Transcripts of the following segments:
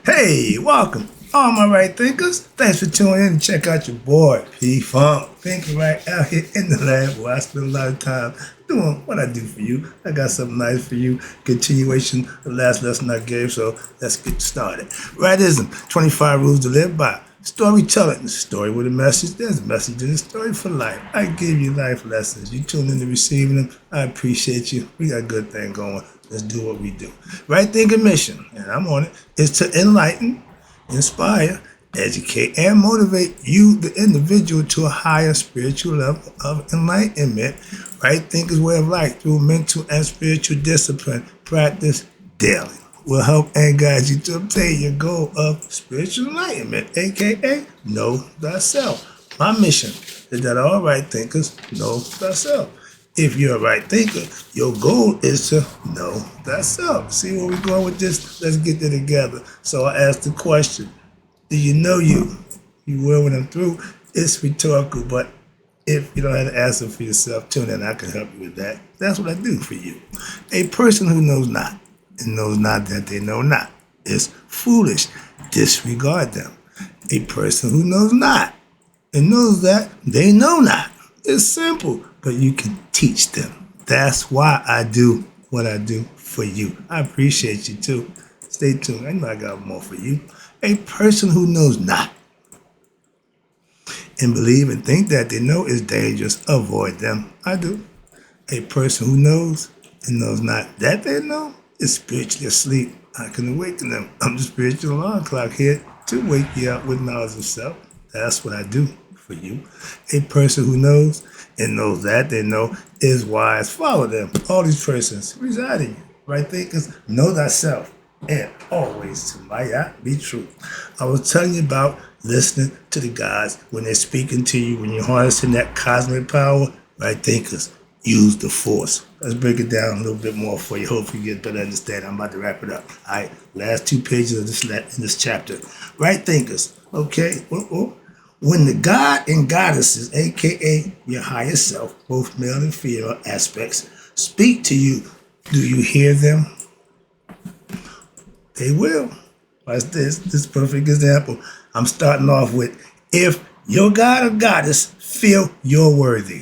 Hey, welcome, all my right thinkers. Thanks for tuning in and check out your boy, P Funk. Thinking right out here in the lab where I spend a lot of time doing what I do for you. I got something nice for you. Continuation of the last lesson I gave, so let's get started. Rightism, 25 rules to live by. Storytelling, story with a message. There's a message in the story for life. I give you life lessons. You tune in to receiving them. I appreciate you. We got a good thing going. Let's do what we do. Right thinking mission, and I'm on it, is to enlighten, inspire, educate, and motivate you, the individual, to a higher spiritual level of enlightenment. Right thinking's way of life through mental and spiritual discipline practice daily will help and guide you to obtain your goal of spiritual enlightenment, aka know thyself. My mission is that all right thinkers know thyself. If you're a right thinker, your goal is to know thyself. See where we're going with this? Let's get there together. So I asked the question, do you know you? You will when I'm through. It's rhetorical, but if you don't have to answer for yourself, tune in. I can help you with that. That's what I do for you. A person who knows not and knows not that they know not is foolish. Disregard them. A person who knows not and knows that they know not is simple, but you can teach them. That's why I do what I do for you. I appreciate you too. Stay tuned. I know I got more for you. A person who knows not and believe and think that they know is dangerous. Avoid them. I do. A person who knows and knows not that they know is spiritually asleep. I can awaken them. I'm the spiritual alarm clock here to wake you up with knowledge of self. That's what I do for you. A person who knows and knows that they know is wise. Follow them. All these persons reside in you. Right thinkers, know thyself and always to my be true. I was telling you about listening to the guys when they're speaking to you, when you're harnessing that cosmic power. Right thinkers, use the force. Let's break it down a little bit more for you. Hopefully you get better understanding. I'm about to wrap it up. All right, last 2 pages of this chapter. Right thinkers, okay? When the God and goddesses, aka your higher self, both male and female aspects, speak to you, do you hear them? They will. Watch this. This is a perfect example. I'm starting off with, if your God or goddess feel you're worthy.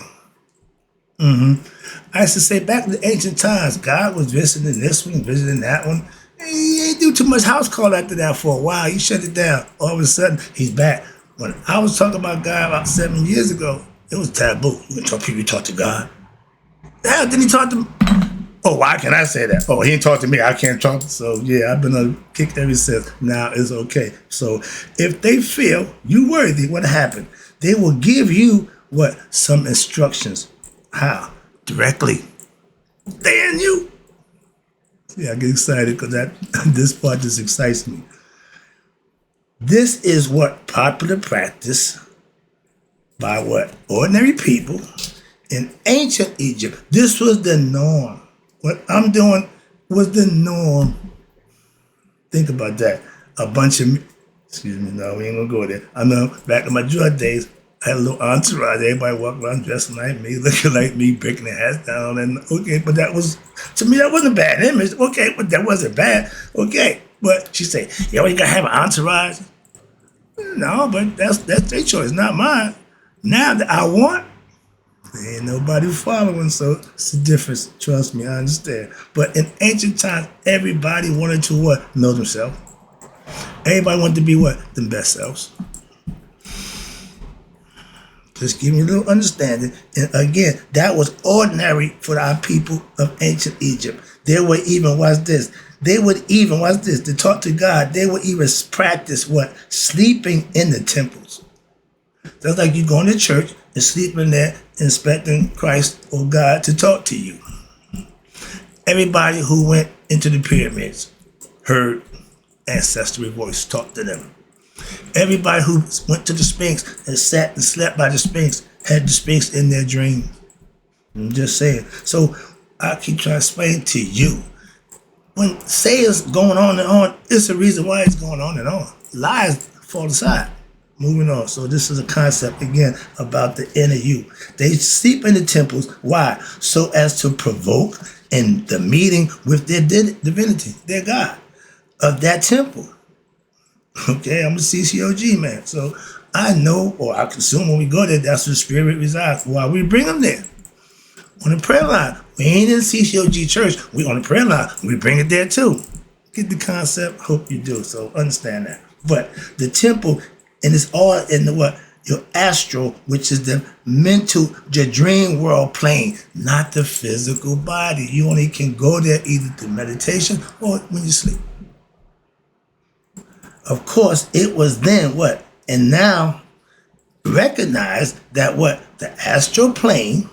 I used to say back in the ancient times, God was visiting this one, visiting that one. He ain't do too much house call after that for a while. He shut it down. All of a sudden, he's back. When I was talking about God about 7 years ago, it was taboo. You can talk people, you talk to God. Hell, didn't he talk to me? Oh, why can I say that? Oh, he ain't talk to me. I can't talk. So, yeah, I've been on a kick ever since. Now it's okay. So, if they feel you worthy, what happened? They will give you what? Some instructions. How? Directly. They and you. Yeah, I get excited because this part just excites me. This is what popular practice by what? Ordinary people in ancient Egypt. This was the norm. What I'm doing was the norm. Think about that. A bunch of, excuse me, no, we ain't gonna go there. I know back in my drug days, I had a little entourage. Everybody walked around dressing like me, looking like me, breaking their hats down. And okay, but that was, to me, that wasn't a bad image. Okay, but that wasn't bad. Okay, but she said, yo, you gotta have an entourage. No, but that's their choice, not mine. Now that I want, there ain't nobody following, so it's a difference. Trust me, I understand. But in ancient times, everybody wanted to what? Know themselves. Everybody wanted to be what? Them best selves. Just give me a little understanding. And again, that was ordinary for our people of ancient Egypt. They would even, watch this, to talk to God, they would even practice what? Sleeping in the temples. That's like you going to church and sleeping there, expecting Christ or God to talk to you. Everybody who went into the pyramids heard ancestral voice talk to them. Everybody who went to the Sphinx and sat and slept by the Sphinx had the Sphinx in their dreams. I'm just saying. So I keep trying to explain to you. When say it's going on and on, it's a reason why it's going on and on. Lies fall aside. Moving on. So this is a concept, again, about the inner you. They sleep in the temples. Why? So as to provoke in the meeting with their divinity, their God of that temple. Okay, I'm a CCOG man. So I know, or I consume when we go there, that's where the spirit resides. Why we bring them there? On the prayer line. We ain't in CCOG church. We on the prayer line. We bring it there too. Get the concept? Hope you do. So understand that. But the temple, and it's all in the what? Your astral, which is the mental, your dream world plane, not the physical body. You only can go there either through meditation or when you sleep. Of course, it was then what? And now recognize that what? The astral plane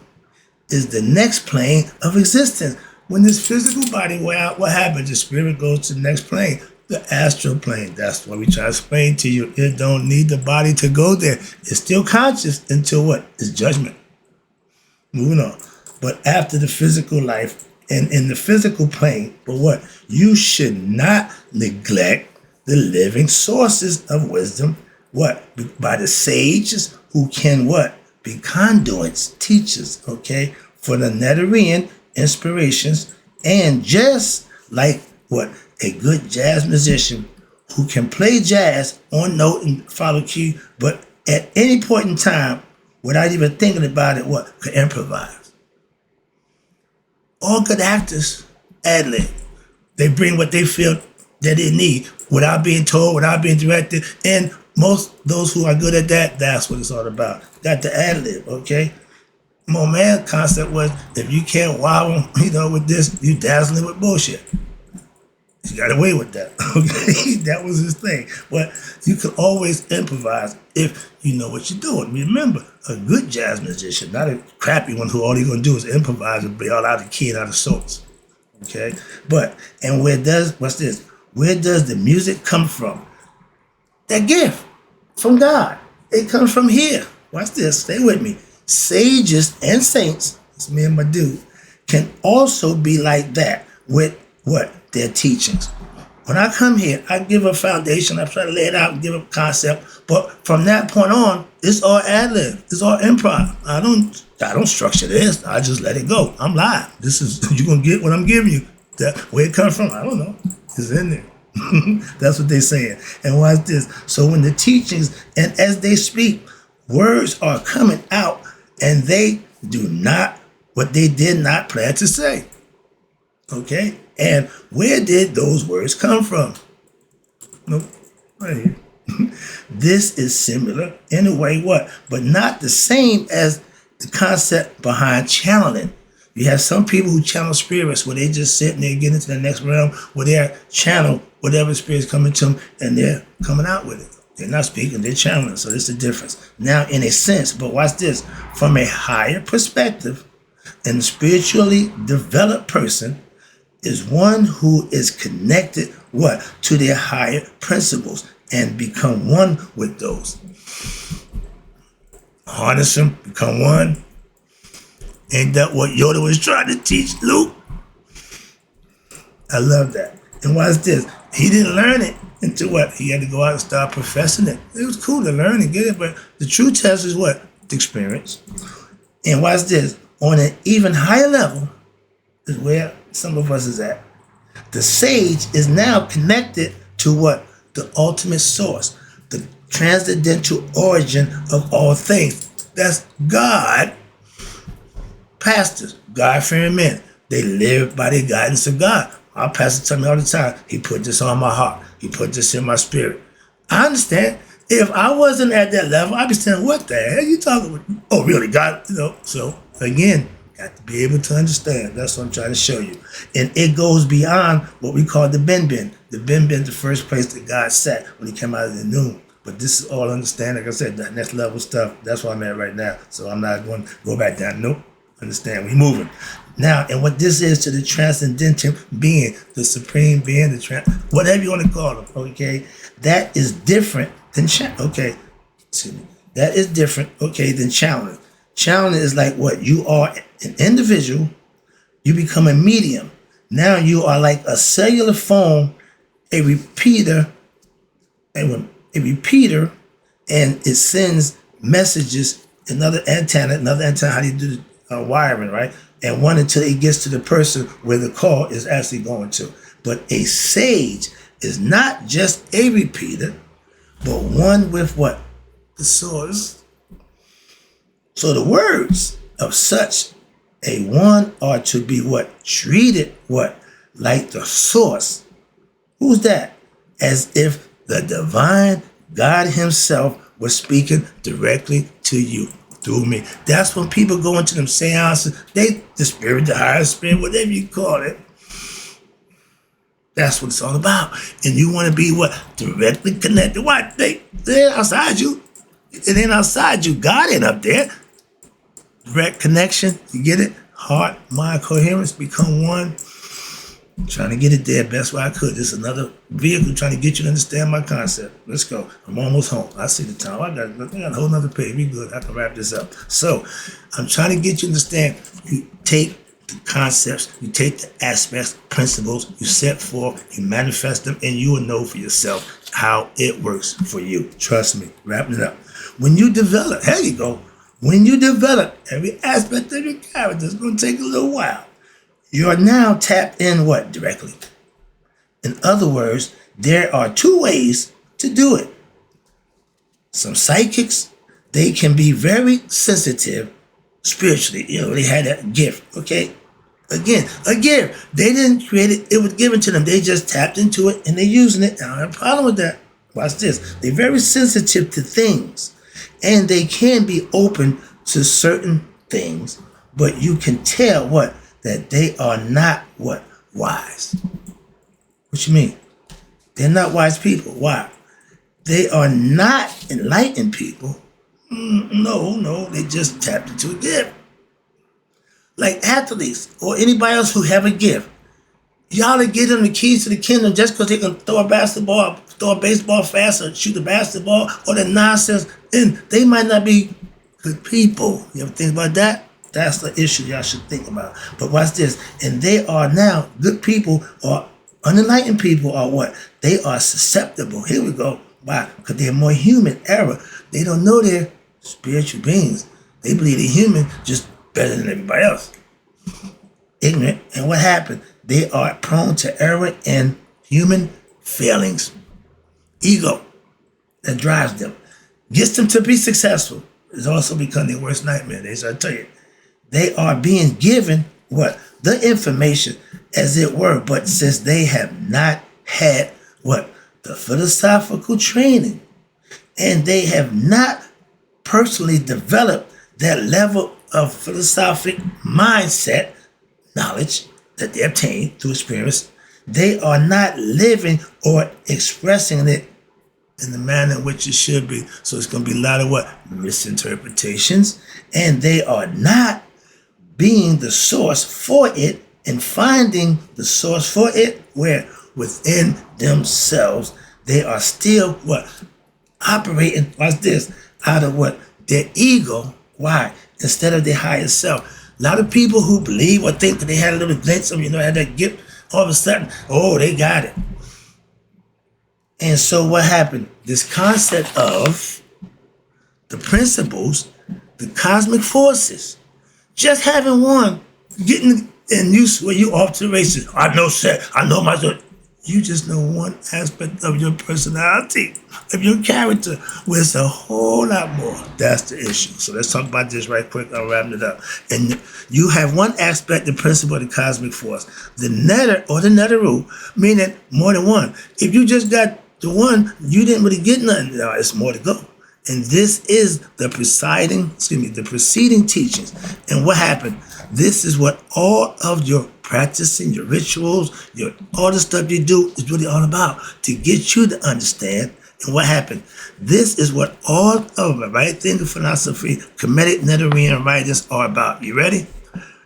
is the next plane of existence. When this physical body wear out, what happens? The spirit goes to the next plane, the astral plane. That's what we try to explain to you. It don't need the body to go there. It's still conscious until what? It's judgment. Moving on. But after the physical life and in the physical plane, but what? You should not neglect the living sources of wisdom. What? By the sages who can what? Be conduits, teachers, okay, for the Netarian inspirations, and just like what a good jazz musician who can play jazz on note and follow key, but at any point in time, without even thinking about it, what could improvise. All good actors ad lib. They bring what they feel that they need without being told, without being directed, and most those who are good at that, that's what it's all about. Got the ad lib, okay? My man concept was if you can't wow them, with this, you dazzling with bullshit. He got away with that. Okay, that was his thing. But you can always improvise if you know what you're doing. Remember, a good jazz musician, not a crappy one who all he's gonna do is improvise and be all out of key and out of sorts. Okay, but and what's this? Where does the music come from? That gift from God. It comes from here. Watch this. Stay with me. Sages and saints, it's me and my dude, can also be like that with what? Their teachings. When I come here, I give a foundation, I try to lay it out and give a concept, but from that point on, it's all ad-lib, it's all improv. I don't structure this, I just let it go. I'm live. This is, you're gonna get what I'm giving you. That where it comes from, I don't know. It's in there. That's what they're saying. And watch this. So when the teachings, and as they speak, words are coming out, and they do not, what they did not plan to say. Okay? And where did those words come from? Nope, right here. This is similar in a way, what? But not the same as the concept behind channeling. You have some people who channel spirits where they just sit and they get into the next realm where they're channel whatever spirit's coming to them and they're coming out with it. They're not speaking, they're channeling. So there's the difference. Now, in a sense, but watch this, from a higher perspective, a spiritually developed person is one who is connected, what? To their higher principles and become one with those. Harness them, become one. Ain't that what Yoda was trying to teach Luke? I love that. And watch this. He didn't learn it until what? He had to go out and start professing it. It was cool to learn and get it, but the true test is what? The experience. And watch this. On an even higher level is where some of us is at. The sage is now connected to what? The ultimate source. The transcendental origin of all things. That's God. Pastors, God-fearing men, they live by the guidance of God. Our pastor tell me all the time, he put this on my heart. He put this in my spirit. I understand. If I wasn't at that level, I'd be saying, what the hell are you talking about? Oh, really, God? So, again, got to be able to understand. That's what I'm trying to show you. And it goes beyond what we call the Ben-Ben. The Ben-Ben is the first place that God sat when he came out of the noon. But this is all understand. Like I said, that next level stuff, that's where I'm at right now. So I'm not going to go back down. Nope. Understand, we moving. Now, and what this is to the transcendental being, the supreme being, whatever you want to call them, okay, that is different than, that is different, okay, than challenge. Challenge is like what? You are an individual, you become a medium. Now you are like a cellular phone, a repeater, and it sends messages, another antenna, how do you do the wiring, right? And one until it gets to the person where the call is actually going to. But a sage is not just a repeater, but one with what? The source. So the words of such a one are to be what? Treated what? Like the source. Who's that? As if the divine God himself was speaking directly to you through me. That's when people go into them seances, the spirit, the higher spirit, whatever you call it. That's what it's all about. And you want to be what? Directly connected. Why? They ain't outside you. It ain't outside you. God ain't up there. Direct connection. You get it? Heart, mind, coherence, become one. I'm trying to get it there best way I could. This is another vehicle trying to get you to understand my concept. Let's go. I'm almost home. I see the time. I got a whole nother page. We good. I can wrap this up. So I'm trying to get you to understand. You take the concepts, you take the aspects, principles, you set forth, you manifest them, and you will know for yourself how it works for you. Trust me. Wrapping it up. When you develop, there you go. When you develop every aspect of your character, it's going to take a little while. You are now tapped in what? Directly. In other words, there are two ways to do it. Some psychics, they can be very sensitive spiritually. They had that gift, okay? Again, a gift. They didn't create it. It was given to them. They just tapped into it and they're using it. I don't have a problem with that. Watch this. They're very sensitive to things and they can be open to certain things, but you can tell what? That they are not what? Wise. What you mean? They're not wise people. Why? They are not enlightened people. No, they just tapped into a gift. Like athletes or anybody else who have a gift. Y'all to give them the keys to the kingdom just because they can throw a basketball, throw a baseball fast or shoot a basketball or the nonsense. And they might not be good people. You ever think about that? That's the issue y'all should think about. But watch this. And they are now good people or unenlightened people are what? They are susceptible. Here we go. Why? Because they're more human error. They don't know they're spiritual beings. They believe they're human just better than everybody else. Ignorant. And what happened? They are prone to error and human failings. Ego that drives them. Gets them to be successful. It's also become their worst nightmare. I tell you. They are being given what? The information as it were, but since they have not had what? The philosophical training, and they have not personally developed that level of philosophic mindset, knowledge that they obtain through experience, they are not living or expressing it in the manner in which it should be. So it's going to be a lot of what? Misinterpretations, and they are not being the source for it and finding the source for it where within themselves they are still what? Operating, watch this, out of what? Their ego. Why? Instead of their higher self. A lot of people who believe or think that they had a little glimpse of, had that gift, all of a sudden, oh, they got it. And so what happened? This concept of the principles, the cosmic forces, just having one, getting in use where you off to the races. I know myself. You just know one aspect of your personality, of your character, where it's a whole lot more. That's the issue. So let's talk about this right quick. I'm wrapping it up. And you have one aspect, the principle of the cosmic force. The netter or the neteru, meaning more than one. If you just got the one, you didn't really get nothing. No, it's more to go. And this is the preceding teachings. And what happened? This is what all of your practicing, your rituals, all the stuff you do is really all about, to get you to understand. And what happened? This is what all of the right thinking philosophy, Kemetic Netarian writers are about. You ready?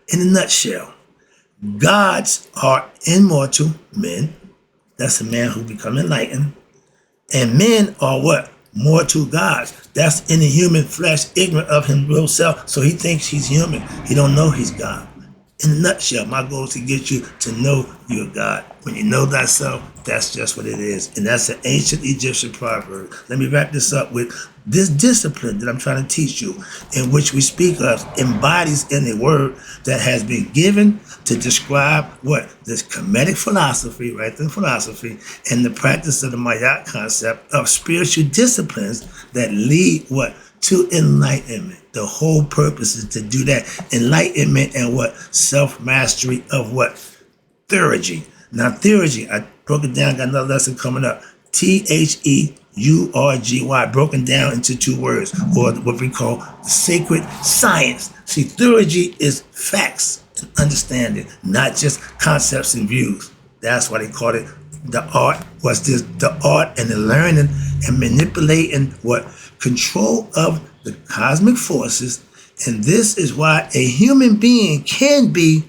In a nutshell, gods are immortal men. That's a man who become enlightened. And men are what? Mortal gods. That's in the human flesh, ignorant of his real self. So he thinks he's human. He don't know he's God. In a nutshell, my goal is to get you to know you're God. When you know thyself, that's just what it is. And that's an ancient Egyptian proverb. Let me wrap this up with this discipline that I'm trying to teach you, in which we speak of, embodies in a word that has been given to describe what? This Kemetic philosophy, right? The philosophy and the practice of the Mayat concept of spiritual disciplines that lead what? To enlightenment. The whole purpose is to do that. Enlightenment and what? Self-mastery of what? Theurgy. Now, theurgy, I broke it down, got another lesson coming up. Theurgy, broken down into two words, or what we call sacred science. See, theurgy is facts and understanding, not just concepts and views. That's why they call it the art. What's this? The art and the learning and manipulating what? Control of the cosmic forces. And this is why a human being can be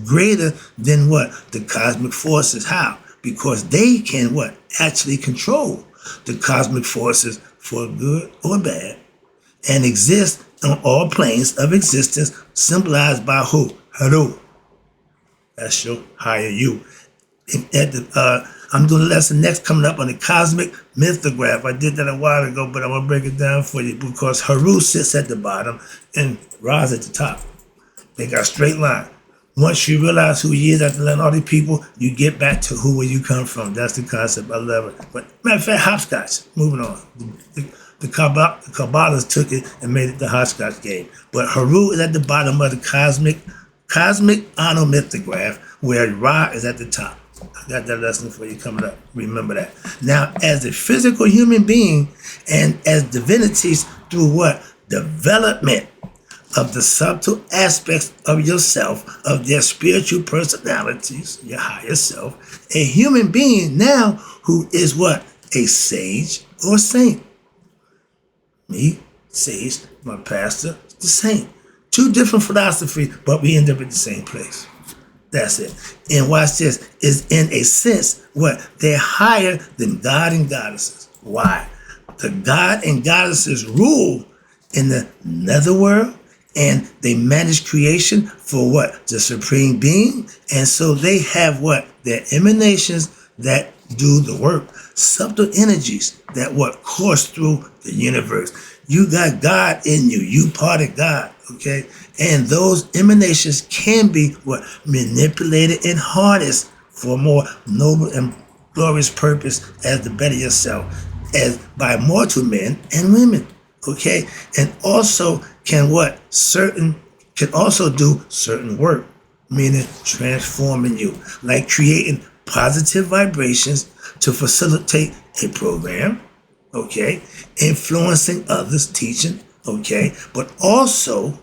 greater than what? The cosmic forces. How? Because they can what? Actually control the cosmic forces for good or bad and exist on all planes of existence, symbolized by who? Haru. That's your higher you. I'm doing a lesson next coming up on the cosmic mythograph. I did that a while ago, but I'm going to break it down for you because Haru sits at the bottom and Ra's at the top. They got a straight line. Once you realize who he is after learning all these people, you get back to where you come from. That's the concept. I love it. But matter of fact, hopscotch. Moving on. The Kabbalists took it and made it the hopscotch game. But Haru is at the bottom of the cosmic onomythograph, where Ra is at the top. I got that lesson for you coming up. Remember that. Now, as a physical human being and as divinities through what? Development of the subtle aspects of yourself, of their spiritual personalities, your higher self, a human being now who is what? A sage or saint. Me, sage, my pastor, the saint. Two different philosophies, but we end up at the same place. That's it. And watch this, is in a sense what? They're higher than God and goddesses. Why? The God and goddesses rule in the netherworld, and they manage creation for what? The supreme being. And so they have what? Their emanations that do the work. Subtle energies that what? Course through the universe. You got God in you. You part of God. Okay? And those emanations can be what? Manipulated and harnessed for more noble and glorious purpose as the better yourself, as by mortal men and women. Okay? And also can what? Can also do certain work, meaning transforming you, like creating positive vibrations to facilitate a program, okay? Influencing others, teaching, okay? But also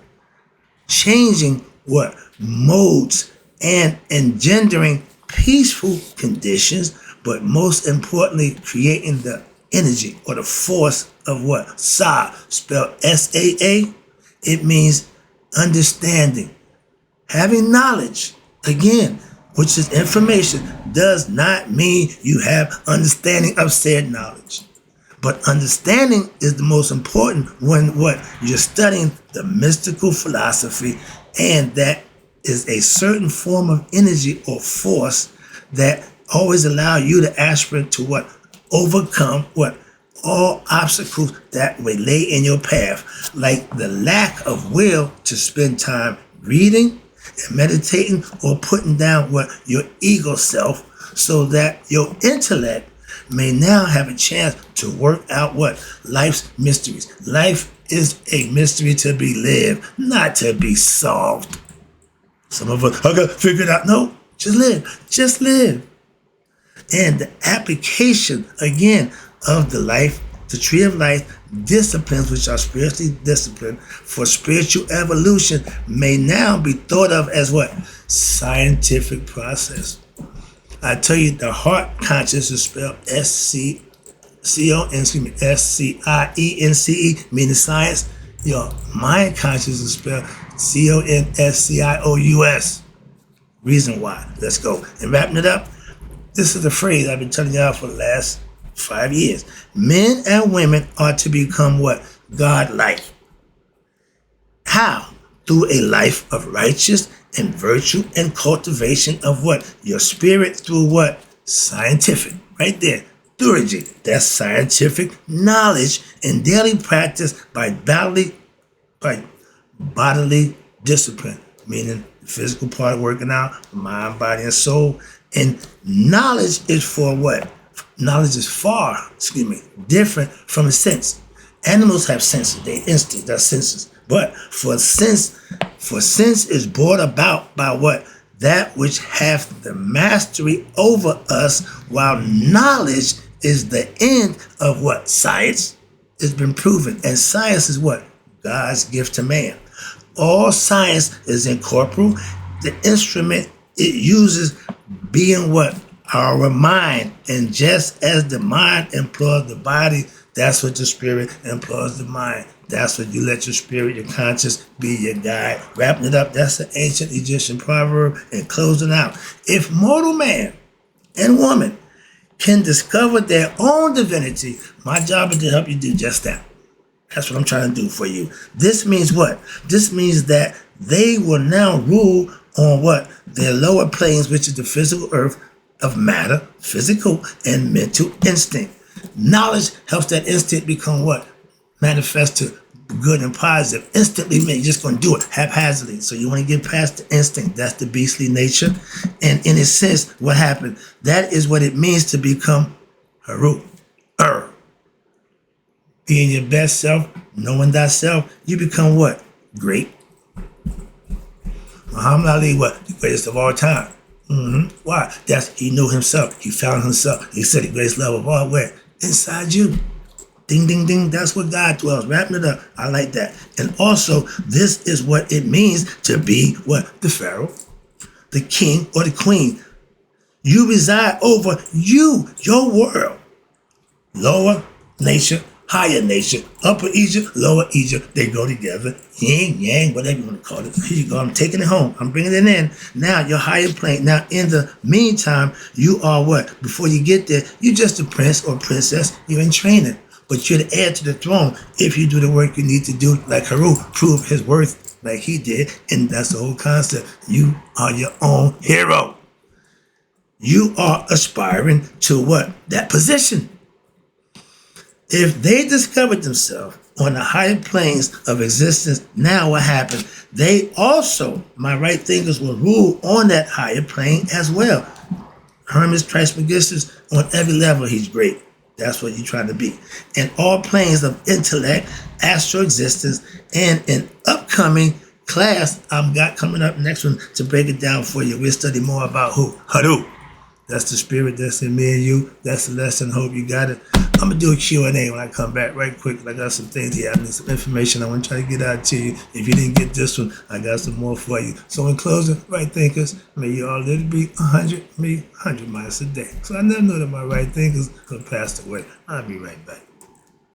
changing what? Modes and engendering peaceful conditions, but most importantly, creating the energy or the force of what? Sa, spelled S-A-A. It means understanding. Having knowledge, again, which is information, does not mean you have understanding of said knowledge. But understanding is the most important when what? You're studying the mystical philosophy, and that is a certain form of energy or force that always allow you to aspirate to what? Overcome what? All obstacles that may lay in your path, like the lack of will to spend time reading and meditating or putting down what? Your ego self, so that your intellect may now have a chance to work out what? Life's mysteries. Life is a mystery to be lived, not to be solved. Some of us, I got to figure it out. No, just live. Just live. And the application, again, of the tree of life, disciplines which are spiritually disciplined for spiritual evolution, may now be thought of as what? Scientific process. I tell you, the heart conscious is spelled S-C-I-E-N-C-E, meaning science. Your mind conscious is spelled C-O-N-S-C-I-O-U-S. Reason why. Let's go. And wrapping it up, this is the phrase I've been telling y'all for the last 5 years. Men and women are to become what? God-like. How? Through a life of righteous and virtue and cultivation of what? Your spirit through what? Scientific. Right there. WRIGHT. That's scientific knowledge and daily practice by bodily discipline, meaning the physical part of working out, mind, body, and soul. And knowledge is for what? Knowledge is different from a sense. Animals have senses, they instinct, that's senses. But for sense is brought about by what? That which hath the mastery over us, while knowledge is the end of what? Science. It's been proven. And science is what? God's gift to man. All science is incorporeal. The instrument it uses being what? Our mind. And just as the mind employs the body, that's what the spirit employs the mind. That's what you let your spirit, your conscience be your guide. Wrapping it up, that's the ancient Egyptian proverb. And closing out. If mortal man and woman can discover their own divinity, my job is to help you do just that. That's what I'm trying to do for you. This means what? This means that they will now rule on what? Their lower planes, which is the physical earth of matter, physical and mental instinct. Knowledge helps that instinct become what? Manifest to good and positive. Instantly, man, you're just going to do it haphazardly. So you want to get past the instinct. That's the beastly nature. And in a sense, what happened? That is what it means to become Haru. Being your best self, knowing thyself, you become what? Great. Muhammad Ali, what? The greatest of all time. Why? He knew himself. He found himself. He said the greatest love of all, where? Inside you. Ding, ding, ding. That's what God dwells. Wrapping it up. I like that. And also, this is what it means to be what? The pharaoh, the king, or the queen. You reside over you, your world. Lower nature, higher nature, upper Egypt, lower Egypt, they go together, yin, yang, whatever you want to call it. Here you go, I'm taking it home, I'm bringing it in. Now, your higher plane. Now, in the meantime, you are what? Before you get there, you're just a prince or princess, you're in training. But you're the heir to the throne if you do the work you need to do, like Haru, prove his worth like he did, and that's the whole concept. You are your own hero. You are aspiring to what? That position. If they discovered themselves on the higher planes of existence, now what happened? They also, my right thinkers, will rule on that higher plane as well. Hermes Trismegistus, on every level, he's great. That's what you're trying to be. In all planes of intellect, astral existence, and an upcoming class I've got coming up next one to break it down for you. We'll study more about who? Haru. That's the spirit that's in me and you. That's the lesson. Hope you got it. I'm going to do a Q&A when I come back right quick. I got some things here. I need some information I want to try to get out to you. If you didn't get this one, I got some more for you. So in closing, right thinkers, may you all live to be 100 miles a day. So I never know that my right thinkers could pass away. I'll be right back.